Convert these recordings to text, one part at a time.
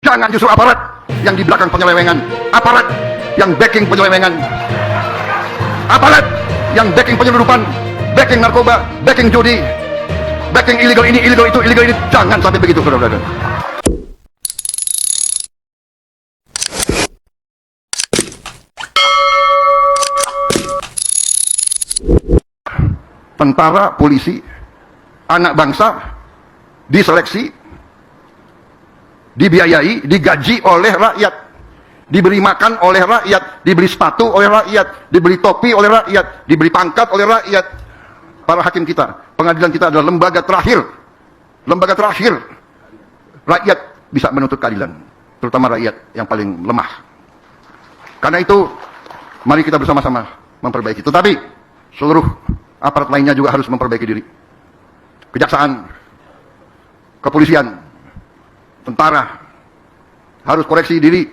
Jangan justru aparat yang di belakang penyelewengan, aparat yang backing penyelewengan, aparat yang backing penyelundupan, backing narkoba, backing judi, backing illegal ini, illegal itu, illegal ini. Jangan sampai begitu, saudara-saudara. Tentara, polisi, anak bangsa diseleksi, dibiayai, digaji oleh rakyat, diberi makan oleh rakyat, diberi sepatu oleh rakyat, diberi topi oleh rakyat, diberi pangkat oleh rakyat. Para hakim kita, pengadilan kita adalah lembaga terakhir. Lembaga terakhir rakyat bisa menuntut keadilan, terutama rakyat yang paling lemah. Karena itu, mari kita bersama-sama memperbaiki. Tetapi seluruh aparat lainnya juga harus memperbaiki diri. Kejaksaan, kepolisian, tentara harus koreksi diri,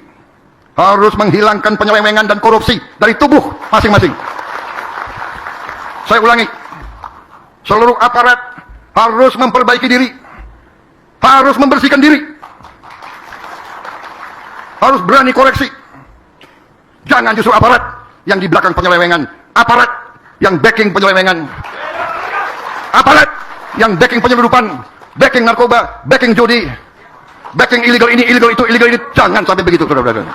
harus menghilangkan penyelewengan dan korupsi dari tubuh masing-masing. Saya ulangi, seluruh aparat harus memperbaiki diri, harus membersihkan diri, harus berani koreksi. Jangan justru aparat yang di belakang penyelewengan, aparat yang backing penyelewengan, aparat yang backing penyelundupan, backing narkoba, backing judi, backing illegal ini, illegal itu, illegal ini. Jangan sampai begitu, saudara-saudara.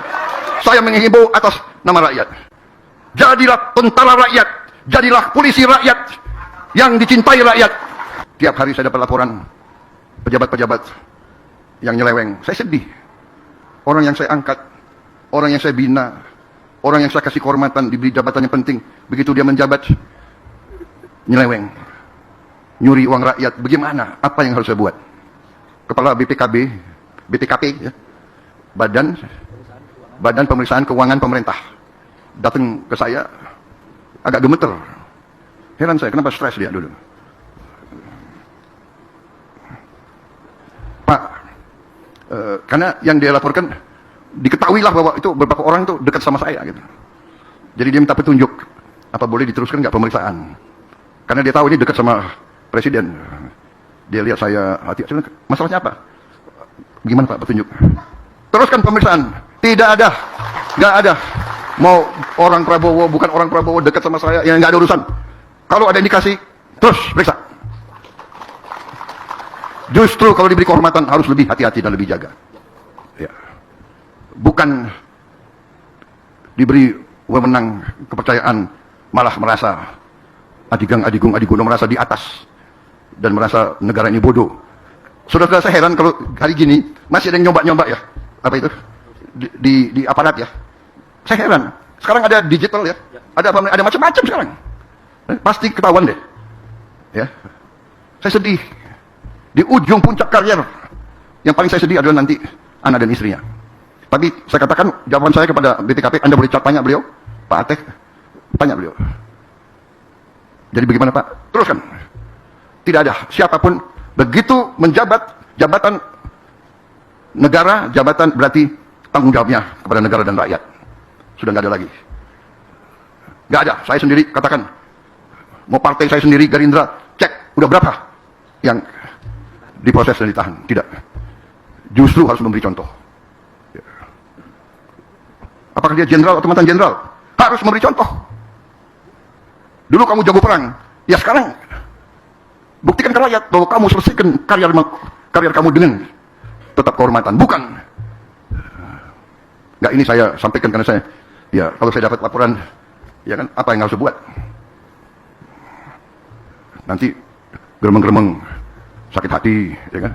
Saya menghimbau atas nama rakyat. Jadilah tentara rakyat, jadilah polisi rakyat yang dicintai rakyat. Tiap hari saya dapat laporan pejabat-pejabat yang nyeleweng. Saya sedih. Orang yang saya angkat, orang yang saya bina, orang yang saya kasih kehormatan, diberi jabatan yang penting, begitu dia menjabat, nyeleweng, nyuri uang rakyat. Bagaimana? Apa yang harus saya buat? Kepala BPKP, ya, Badan Pemeriksaan Keuangan Pemerintah, datang ke saya, agak gemeter. Heran saya, kenapa stres dia dulu? Pak, karena yang dia laporkan, diketahuilah bahwa itu beberapa orang itu dekat sama saya gitu. Jadi dia minta petunjuk, apa boleh diteruskan nggak pemeriksaan? Karena dia tahu ini dekat sama presiden. Dia lihat saya hati, masalahnya apa? Gimana Pak petunjuk? Teruskan pemeriksaan. Tidak ada, nggak ada. Mau orang Prabowo, bukan orang Prabowo, dekat sama saya, yang nggak ada urusan. Kalau ada indikasi, terus periksa. Justru kalau diberi kehormatan harus lebih hati-hati dan lebih jaga. Ya. Bukan diberi wewenang kepercayaan, malah merasa adigung, merasa di atas dan merasa negara ini bodoh. Saudara-saudara, saya heran kalau hari gini masih ada yang nyoba-nyoba ya, apa itu di aparat ya. Saya heran. Sekarang ada digital ya, ada macam-macam sekarang. Pasti ketahuan deh. Ya, saya sedih. Di ujung puncak karier, yang paling saya sedih adalah nanti anak dan istrinya. Tapi saya katakan, jawaban saya kepada BPKP, Anda boleh tanya beliau, Pak Ateh, tanya beliau. Jadi bagaimana Pak? Teruskan. Tidak ada siapapun begitu menjabat jabatan negara, jabatan berarti tanggung jawabnya kepada negara dan rakyat. Sudah nggak ada lagi. Nggak ada. Saya sendiri katakan, mau partai saya sendiri, Gerindra, cek udah berapa yang diproses dan ditahan. Tidak. Justru harus memberi contoh. Apakah dia jenderal atau mantan jenderal? Harus memberi contoh. Dulu kamu jago perang, ya sekarang buktikan ke rakyat bahwa kamu selesaikan karier kamu dengan tetap kehormatan. Bukan. Nggak, ini saya sampaikan karena saya, ya kalau saya dapat laporan, ya kan, apa yang harus saya buat? Nanti geremeng-geremeng, sakit hati, ya kan?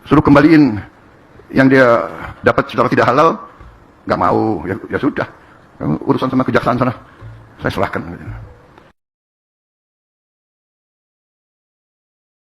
Suruh kembaliin yang dia dapat secara tidak halal, nggak mau, ya sudah. Urusan sama kejaksaan sana, saya serahkan.